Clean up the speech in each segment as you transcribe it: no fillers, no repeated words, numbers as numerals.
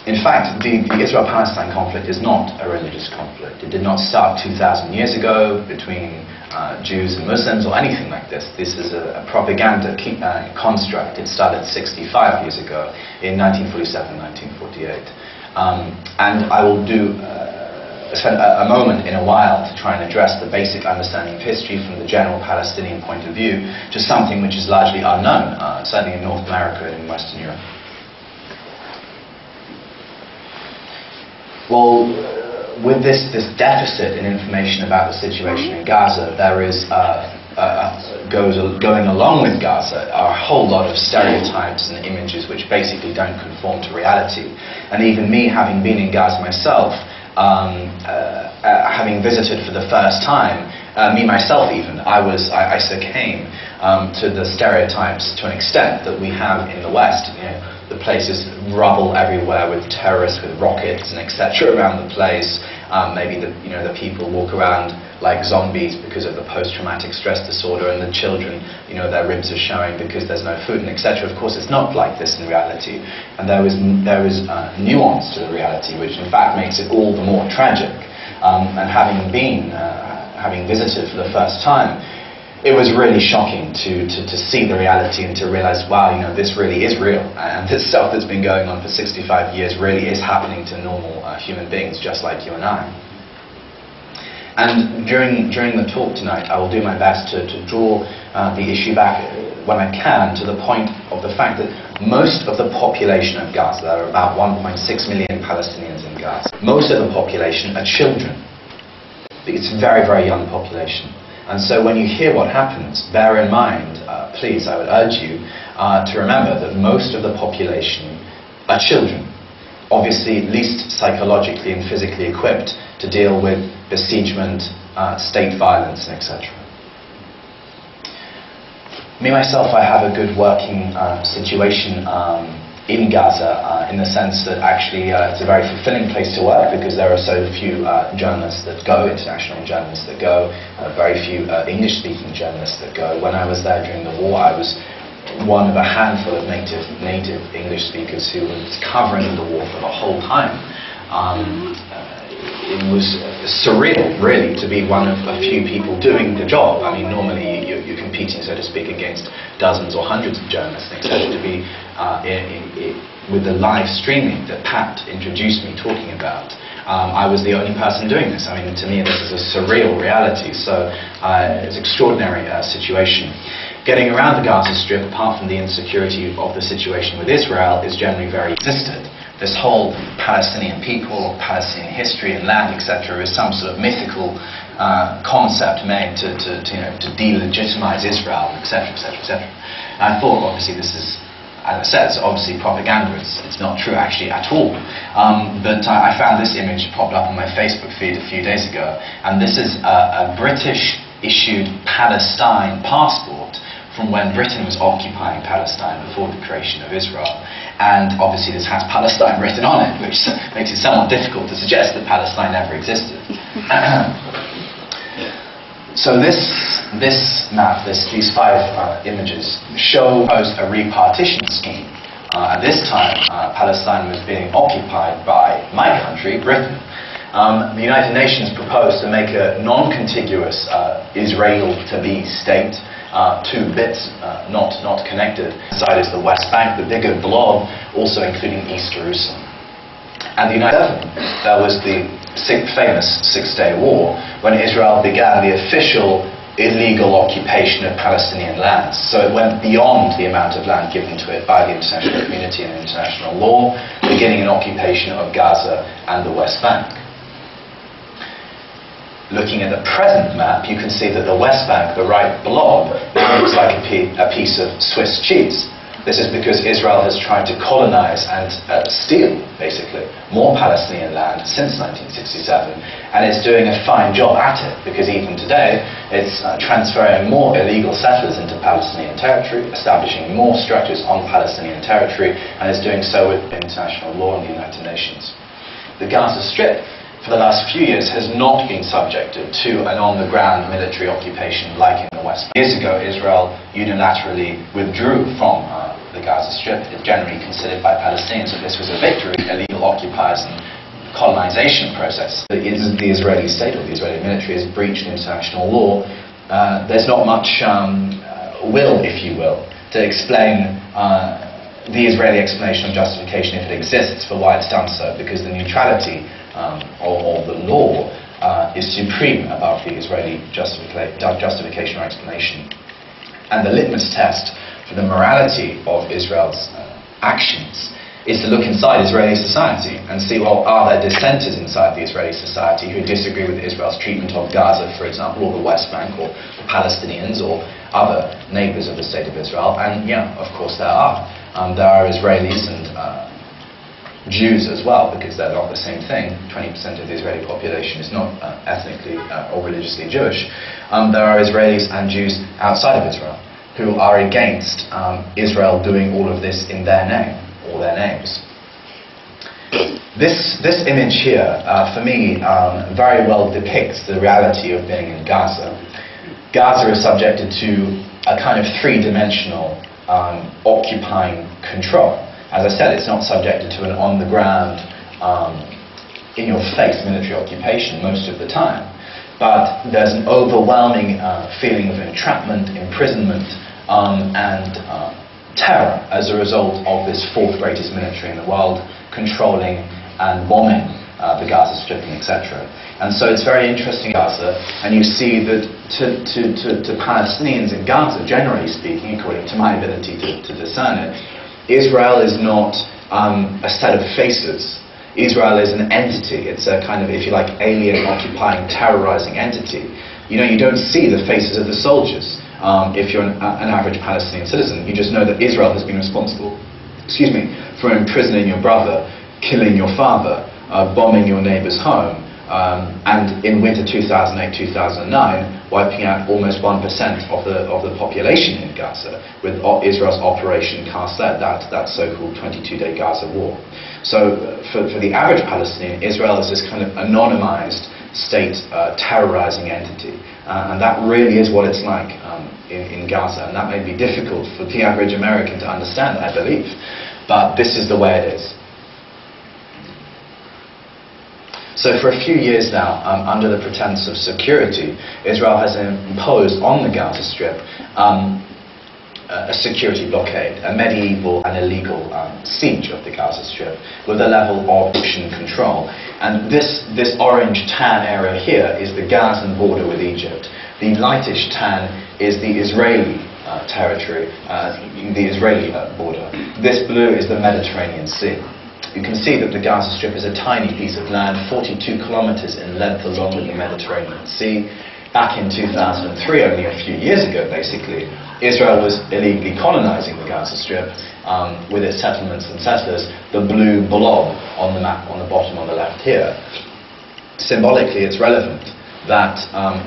In fact, the Israel-Palestine conflict is not a religious conflict. It did not start 2,000 years ago between Jews and Muslims or anything like this. This is a propaganda construct. It started 65 years ago in 1947, 1948. And I will spend a moment in a while to try and address the basic understanding of history from the general Palestinian point of view to something which is largely unknown, certainly in North America and in Western Europe. Well, with this deficit in information about the situation in Gaza, there is, going along with Gaza, are a whole lot of stereotypes and images which basically don't conform to reality. And even me, having been in Gaza myself, having visited for the first time, me myself even, I succumb to the stereotypes to an extent that we have in the West. You know, the place is rubble everywhere with terrorists, with rockets and etc. around the place. Maybe the people walk around like zombies because of the post-traumatic stress disorder, and the children, their ribs are showing because there's no food and etc. Of course, it's not like this in reality, and there is nuance to the reality, which in fact makes it all the more tragic. And having visited for the first time, it was really shocking to see the reality and to realize, wow, this really is real, and this stuff that's been going on for 65 years really is happening to normal human beings just like you and I. And during the talk tonight, I will do my best to draw the issue back when I can to the point of the fact that most of the population of Gaza, there are about 1.6 million Palestinians in Gaza, most of the population are children. It's a very, very young population. And so when you hear what happens, bear in mind, please, I would urge you to remember that most of the population are children, obviously least psychologically and physically equipped to deal with besiegement, state violence, and etc. Me, myself, I have a good working situation in Gaza, in the sense that actually it's a very fulfilling place to work because there are so few journalists that go, international journalists that go, very few English-speaking journalists that go. When I was there during the war, I was one of a handful of native English speakers who was covering the war for the whole time. It was surreal, really, to be one of a few people doing the job. I mean, normally you're competing, so to speak, against dozens or hundreds of journalists, etc. To be with the live streaming that Pat introduced me talking about, I was the only person doing this. I mean, to me, this is a surreal reality. So it's an extraordinary situation. Getting around the Gaza Strip, apart from the insecurity of the situation with Israel, is generally very existed. This whole Palestinian people, Palestinian history and land, etc., is some sort of mythical concept made to delegitimize Israel, etc., etc., etc. I thought, obviously, this is, as I said, it's obviously propaganda. It's not true, actually, at all. But I found this image popped up on my Facebook feed a few days ago, and this is a British-issued Palestine passport from when Britain was occupying Palestine before the creation of Israel. And obviously this has Palestine written on it, which makes it somewhat difficult to suggest that Palestine never existed. So this map, these five images, show a repartition scheme. At this time, Palestine was being occupied by my country, Britain. The United Nations proposed to make a non-contiguous Israel-to-be state, two bits, not connected. The side is the West Bank, the bigger blob, also including East Jerusalem. And the United States, there was the famous Six-Day War, when Israel began the official illegal occupation of Palestinian lands. So it went beyond the amount of land given to it by the international community and international law, beginning an occupation of Gaza and the West Bank. Looking at the present map, you can see that the West Bank, the right blob, looks like a piece of Swiss cheese. This is because Israel has tried to colonize and steal, basically, more Palestinian land since 1967, and it's doing a fine job at it, because even today, it's transferring more illegal settlers into Palestinian territory, establishing more structures on Palestinian territory, and is doing so with international law and the United Nations. The Gaza Strip, for the last few years, has not been subjected to an on-the-ground military occupation like in the West. Years ago, Israel unilaterally withdrew from the Gaza Strip. It's generally considered by Palestinians that this was a victory, illegal occupiers and colonization process. The Israeli state or the Israeli military has breached international law. There's not much will, if you will, to explain the Israeli explanation of justification, if it exists, for why it's done so, because the neutrality of the law is supreme above the Israeli justification or explanation. And the litmus test for the morality of Israel's actions is to look inside Israeli society and see, well, are there dissenters inside the Israeli society who disagree with Israel's treatment of Gaza, for example, or the West Bank, or the Palestinians, or other neighbors of the State of Israel? And yeah, of course there are. There are Israelis and Jews as well, because they're not the same thing. 20% of the Israeli population is not ethnically or religiously Jewish. There are Israelis and Jews outside of Israel who are against Israel doing all of this in their name, or their names. This image here, for me, very well depicts the reality of being in Gaza. Gaza is subjected to a kind of three-dimensional occupying control. As I said, it's not subjected to an on-the-ground, in-your-face military occupation most of the time. But there's an overwhelming feeling of entrapment, imprisonment, and terror as a result of this fourth greatest military in the world controlling and bombing the Gaza Strip, etc. And so it's very interesting, Gaza, and you see that to Palestinians in Gaza, generally speaking, according to my ability to discern it, Israel is not a set of faces. Israel is an entity. It's a kind of, if you like, alien, occupying, terrorizing entity. You know, you don't see the faces of the soldiers. If you're an average Palestinian citizen, you just know that Israel has been responsible, for imprisoning your brother, killing your father, bombing your neighbor's home, and in winter 2008-2009, wiping out almost 1% of the population in Gaza with Israel's Operation Cast Lead, that so-called 22-day Gaza war. So for the average Palestinian, Israel is this kind of anonymized state terrorizing entity. And that really is what it's like in Gaza. And that may be difficult for the average American to understand, I believe. But this is the way it is. So for a few years now, under the pretense of security, Israel has imposed on the Gaza Strip a security blockade, a medieval and illegal siege of the Gaza Strip with a level of ocean control. And this orange tan area here is the Gazan border with Egypt. The lightish tan is the Israeli territory, the Israeli border. This blue is the Mediterranean Sea. You can see that the Gaza Strip is a tiny piece of land, 42 kilometers in length along with the Mediterranean Sea. Back in 2003, only a few years ago, basically, Israel was illegally colonizing the Gaza Strip with its settlements and settlers, the blue blob on the map on the bottom on the left here. Symbolically, it's relevant that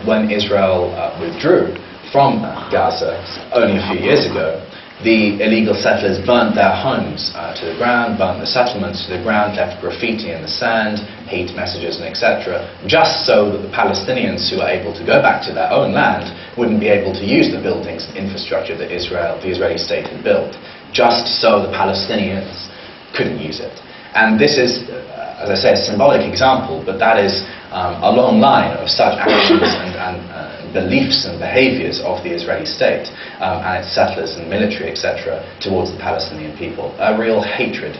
when Israel withdrew from Gaza only a few years ago, the illegal settlers burnt their homes to the ground, burnt the settlements to the ground, left graffiti in the sand, hate messages, and etc., just so that the Palestinians who were able to go back to their own land wouldn't be able to use the buildings and infrastructure that the Israeli state had built, just so the Palestinians couldn't use it. And this is, as I say, a symbolic example, but that is a long line of such actions and beliefs and behaviors of the Israeli state and its settlers and military, etc., towards the Palestinian people. A real hatred,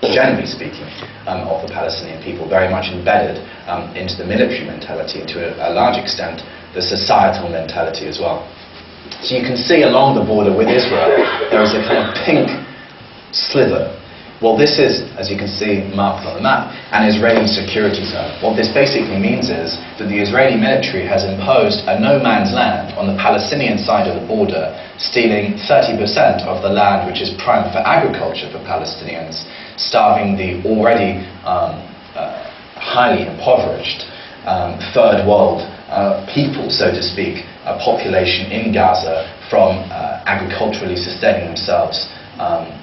generally speaking, of the Palestinian people, very much embedded into the military mentality, and to a large extent, the societal mentality as well. So you can see along the border with Israel, there is a kind of pink sliver. Well, this is, as you can see marked on the map, an Israeli security zone. What this basically means is that the Israeli military has imposed a no-man's land on the Palestinian side of the border, stealing 30% of the land which is prime for agriculture for Palestinians, starving the already highly impoverished third world people, so to speak, a population in Gaza from agriculturally sustaining themselves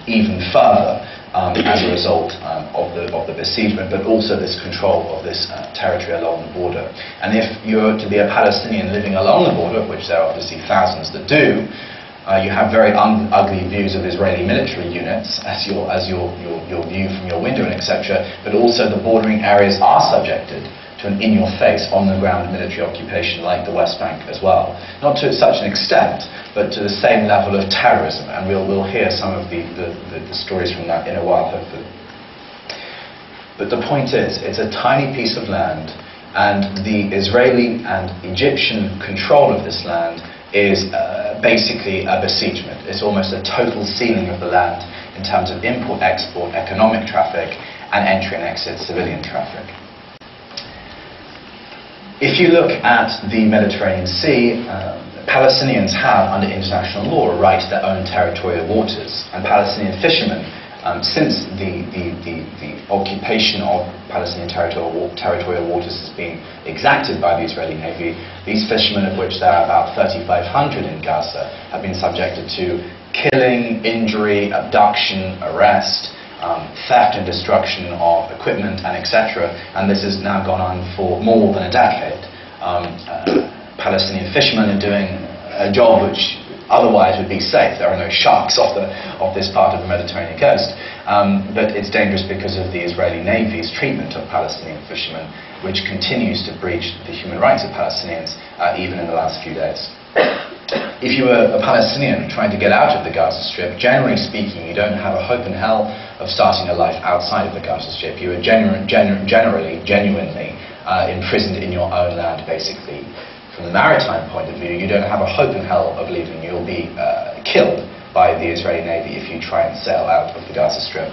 even further. As a result of the besiegement, but also this control of this territory along the border. And if you're to be a Palestinian living along the border, which there are obviously thousands that do, You have very ugly views of Israeli military units as your view from your window, and etc. But also the bordering areas are subjected to an in-your-face, on-the-ground military occupation like the West Bank as well. Not to such an extent, but to the same level of terrorism. And we'll hear some of the stories from that in a while, hopefully. But the point is, it's a tiny piece of land, and the Israeli and Egyptian control of this land is basically a besiegement. It's almost a total sealing of the land in terms of import, export, economic traffic, and entry and exit civilian traffic. If you look at the Mediterranean Sea, Palestinians have, under international law, a right to their own territorial waters, and Palestinian fishermen, since the occupation of Palestinian territorial waters has been exacted by the Israeli Navy, these fishermen, of which there are about 3,500 in Gaza, have been subjected to killing, injury, abduction, arrest, theft and destruction of equipment, and etc. And this has now gone on for more than a decade. Palestinian fishermen are doing a job which otherwise would be safe. There are no sharks off this part of the Mediterranean coast. But it's dangerous because of the Israeli Navy's treatment of Palestinian fishermen, which continues to breach the human rights of Palestinians even in the last few days. If you were a Palestinian trying to get out of the Gaza Strip, generally speaking, you don't have a hope in hell of starting a life outside of the Gaza Strip. You are genuinely imprisoned in your own land, basically. From the maritime point of view, you don't have a hope in hell of leaving. You'll be killed by the Israeli Navy if you try and sail out of the Gaza Strip.